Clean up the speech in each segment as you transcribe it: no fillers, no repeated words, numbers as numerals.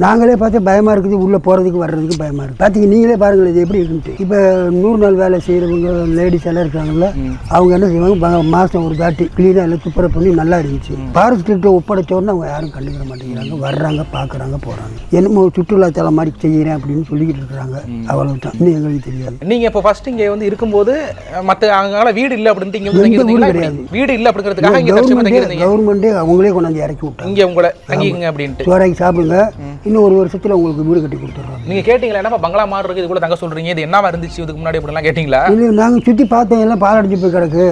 நாங்களே பார்த்து பயமாக இருக்குது, உள்ளே போகிறதுக்கு வர்றதுக்கு பயமாக இருக்குது. பார்த்தீங்க நீங்களே பாருங்கள் இது எப்படி இருக்குன்ட்டு. இப்போ 100 நாள் வேலை செய்கிறவங்க லேடிஸ் எல்லாம் இருக்காங்கல்ல, அவங்க என்ன செய்வாங்க, மாதம் ஒரு தாட்டி க்ளீனாக எல்லாம் துப்புரவு பண்ணி நல்லா இருந்துச்சு. ஃபாரஸ்ட்டு ஒப்படைச்சோன்னு அவங்க யாரும் கண்டுக்கிற மாட்டேங்கிறாங்க. வர்றாங்க, பார்க்குறாங்க, போகிறாங்க. என்னமோ சுற்றுலாத்தலம் மாதிரி செய்கிறேன் அப்படின்னு சொல்லிக்கிட்டு இருக்கிறாங்க. அவ்வளோதான், இன்னும் எங்களுக்கு தெரியாது. நீங்கள் இப்போ ஃபர்ஸ்ட் இங்கே வந்து இருக்கும்போது மற்ற அங்கே வீடு இல்லை அப்படின்ட்டு இங்கே வீடு கிடையாது. வீடு இல்லை அப்படிங்கிறதுக்காக கவர்மெண்ட்டே அவங்களே கொண்டாந்து இறக்கி விட்டாங்க. இங்கே உங்களை தங்கிங்க அப்படின்ட்டு சோறாக்கி சாப்பிடுங்க, இன்னும் ஒரு வருஷத்துல உங்களுக்கு வீடு கட்டி கொடுத்துட்றாங்க. நீங்க கேட்டீங்களா என்னப்பா பங்களா மாதிரி இருக்கு, இது கூட தங்க சொல்றீங்க, இது என்னவா இருந்துச்சு இதுக்கு முன்னாடி அப்படிலாம் கேட்டீங்களா? இல்லை, நாங்கள் சுற்றி பார்த்தோம், எல்லாம் பாலடைஞ்சு போய் கிடக்கு.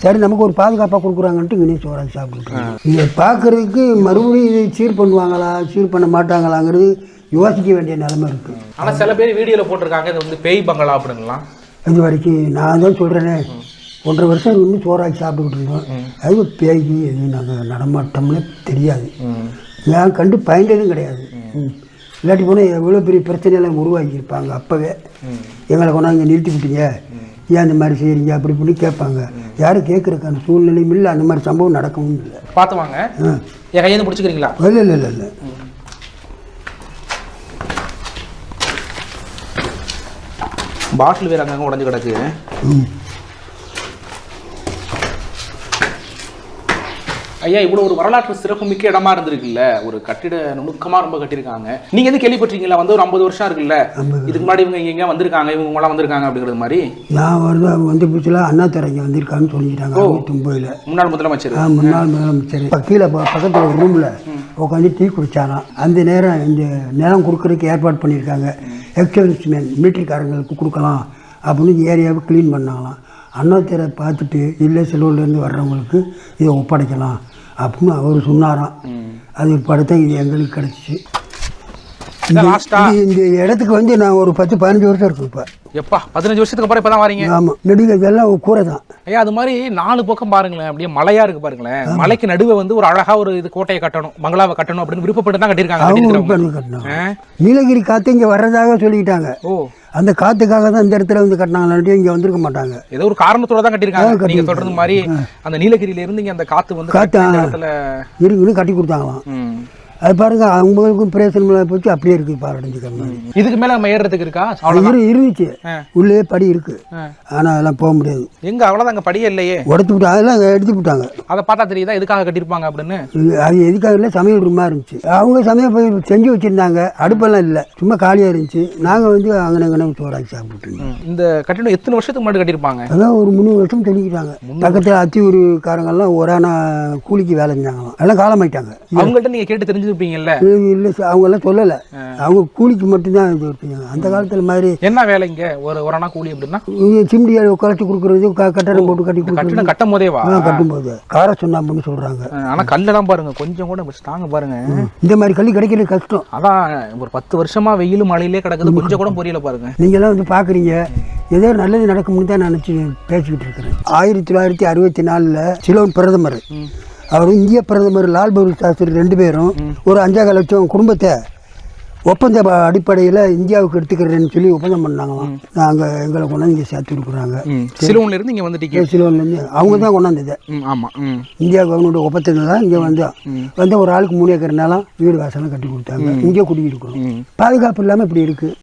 சரி, நமக்கு ஒரு பாதுகாப்பாக கொடுக்குறாங்கன்ட்டு இங்கே சோறாக்கி சாப்பிட்டுருக்கோம். இங்கே பார்க்கறதுக்கு மறுபடியும் இது சீர் பண்ணுவாங்களா சீர் பண்ண மாட்டாங்களாங்கிறது யோசிக்க வேண்டிய நிலைமை இருக்குது. ஆனால் சில பேர் வீடியோவில் போட்டிருக்காங்க இது வந்து பேய் பங்களா அப்படின்லாம். இது வரைக்கும் நான் தான் சொல்கிறேனே, 1.5 வருஷம் இன்னும் சோறாக்கி சாப்பிட்டுக்கிட்டு இருந்தோம். அது பேய்க்கு எதுவும் நாங்கள் நடமாட்டோம்னே தெரியாது. நான் கண்டு பயந்ததும் கிடையாது. இல்லாட்டி போனால் எவ்வளோ பெரிய பிரச்சனையெல்லாம் உருவாக்கியிருப்பாங்க. அப்போவே எங்களை கொண்டாந்து இங்கே நிறுத்தி விட்டீங்க, ஏன் அந்த மாதிரி செய்கிறீங்க அப்படி இப்படி கேட்பாங்க. யாரும் கேட்குறக்கான சூழ்நிலையும் இல்லை, அந்த மாதிரி சம்பவம் நடக்கவும் இல்லை. பார்த்து வாங்க, என் கையை பிடிச்சிக்கிறீங்களா? இல்லை இல்லை இல்லை இல்லை. பாட்டில் வேறு அங்கங்கே உடஞ்சி கிடக்கு. ஐயா, இவ்வளோ ஒரு வரலாற்று சிறப்புமிக்க இடமா இருந்திருக்குல்ல, ஒரு கட்டிட நுணுக்கமாக ரொம்ப கட்டியிருக்காங்க. நீங்கள் எது கேள்விப்பட்டிருக்கீங்களா? வந்து ஒரு 50 வருஷம் இருக்குல்ல, இதுக்கு முன்னாடி இவங்க இங்கே வந்திருக்காங்க, இவங்களாம் வந்திருக்காங்க அப்படிங்கிறது மாதிரி. நான் வந்து புதுசில் அண்ணாதுரை இங்கே வந்திருக்காங்கன்னு சொல்லிக்கிட்டாங்க. 99 முன்னாள் முதலமைச்சர். முன்னாள் முதலமைச்சர் கீழே பக்கத்தில் ஒரு ரூமில் உட்காந்து டீ குடித்தானா. அந்த நேரம் இந்த நிலம் கொடுக்குறதுக்கு ஏற்பாடு பண்ணியிருக்காங்க. எக்ஸர்விஸ்மேன் மிலிட்ரிக்காரங்களுக்கு கொடுக்கலாம் அப்படின்னு ஏரியாவை க்ளீன் பண்ணாங்களாம். அண்ணாதுரை பார்த்துட்டு இல்லை செலவுலேருந்து வர்றவங்களுக்கு இதை ஒப்படைக்கலாம் அப்படின்னு அவர் சொன்னாராம். அது படத்தை இது எங்களுக்கு கிடச்சிச்சு. இந்த இடத்துக்கு வந்து நான் ஒரு 10-15 வருஷம் இருக்கும். இப்போ எப்பா 15 வருஷத்துக்கு அப்புறம் இப்போ தான் வரீங்க? ஆமாம், நெடுங்க இதெல்லாம் கூரை தான். ஐயா, அது மாதிரி 4 பக்கம் பாருங்களேன், அப்படியே மலையா இருக்கு பாருங்களேன். மலைக்கு நடுவே வந்து ஒரு அழகா ஒரு இது கோட்டையை கட்டணும், பங்களாவை கட்டணும் அப்படின்னு விருப்பப்பட்டு தான் கட்டியிருக்காங்க. நீலகிரி காற்று இங்கே வர்றதாக சொல்லிக்கிட்டாங்க. ஓ, அந்த காத்துக்காக தான் இந்த இடத்துல வந்து கட்டினாங்களாட்டி இங்கே வந்திருக்க மாட்டாங்க. ஏதோ ஒரு காரணத்தோட தான் கட்டியிருக்காங்க. நீங்க சொல்றது மாதிரி அந்த நீலகிரியில இருந்து இங்க அந்த காத்து வந்து இருக்குன்னு கட்டி கொடுத்தாங்களாம். அது பாருங்க, அவங்களுக்கும் பிரயோசனம் போச்சு, அப்படியே இருக்கு பாரடைஞ்சுக்காங்க. இதுக்கு மேல நம்ம ஏறுறதுக்கு இருக்கா? இருந்துச்சு, உள்ளே படி இருக்கு, ஆனா அதெல்லாம் போக முடியாது. எங்க அவ்வளவுதான், அங்க படியே இல்லையே, உடச்சு விட்டு அதெல்லாம் எடுத்து விட்டாங்க. அதை பார்த்தா தெரியுதா எதுக்காக கட்டிருப்பாங்க அப்படின்னு? அது எதுக்காக இல்லை, சமையல் ரூமா இருந்துச்சு. அவங்க சமையல் போய் செஞ்சு வச்சிருந்தாங்க, அடுப்பெல்லாம் இல்லை, சும்மா காலியா இருந்துச்சு. நாங்க வந்து அங்கே சோறாக்கி சாப்பிட்டு. இந்த கட்டிடம் எத்தனை வருஷத்துக்கு முன்னாடி கட்டிருப்பாங்க? அதான் ஒரு 3 வருஷம் சொல்லிக்கிட்டாங்க. பக்கத்தில் அத்தியூருக்காரங்கெல்லாம் ஒரான கூலிக்கு வேலை செஞ்சாங்களாம், எல்லாம் காலமாயிட்டாங்க. அவங்கள்ட்ட நீங்க கேட்டு தெரிஞ்சுருப்பீங்கல்ல? இல்லை, அவங்க எல்லாம் சொல்லலை, அவங்க கூலிக்கு மட்டும்தான் இது இருப்பீங்க. அந்த காலத்தில் மாதிரி என்ன வேலை இங்கே ஒரு கூலி அப்படின்னா சிம்டியை குறைச்சி கொடுக்குறது, கட்டடம் போட்டு கட்டி கொடுக்குறது. கட்டும் போதேவா? கட்டும் போது கார சுண்ணாம்புன்னு சொல்றாங்க. ஆனா கல்லெல்லாம் பாருங்க, கொஞ்சம் கூட ஸ்ட்ராங்க பாருங்க. இந்த மாதிரி கல் கிடைக்கிறது கஷ்டம். அதான் ஒரு 10 வருஷமா வெயில் மழையிலே கிடக்குது, கொஞ்சம் கூட புரியல பாருங்க. நீங்க எல்லாம் வந்து பாக்குறீங்க, ஏதோ நல்லது நடக்கும்னு தான் நினைச்சு பேசிக்கிட்டு இருக்கிறேன். 1964 சிலோன் பிரதமர், அவர் இந்திய பிரதமர் லால் பகதூர் சாஸ்திரி 2 பேரும் ஒரு 5.5 லட்சம் குடும்பத்தை ஒப்பந்த அடிப்படையில் இந்தியாவுக்கு எடுத்துக்கிறேன்னு சொல்லி ஒப்பந்தம் பண்ணாங்களாம். நாங்கள் எங்களை கொண்டாந்து இங்கே சேர்த்து கொடுக்குறாங்க. சிலோன்ல இருந்து இங்கே வந்துட்டீங்க? சிலோன்லேருந்து அவங்க தான் கொண்டாந்தது. ஆமாம், இந்தியா கவர்மெண்ட் ஒப்பந்தத்தில் தான் இங்கே வந்து ஒரு ஆளுக்கு 3 ஏக்கர் நிலம் வீடு வாசலாம் கட்டி கொடுத்தாங்க. இங்கே குடியிருக்கணும். பாதுகாப்பு இல்லாமல் இப்படி இருக்குது.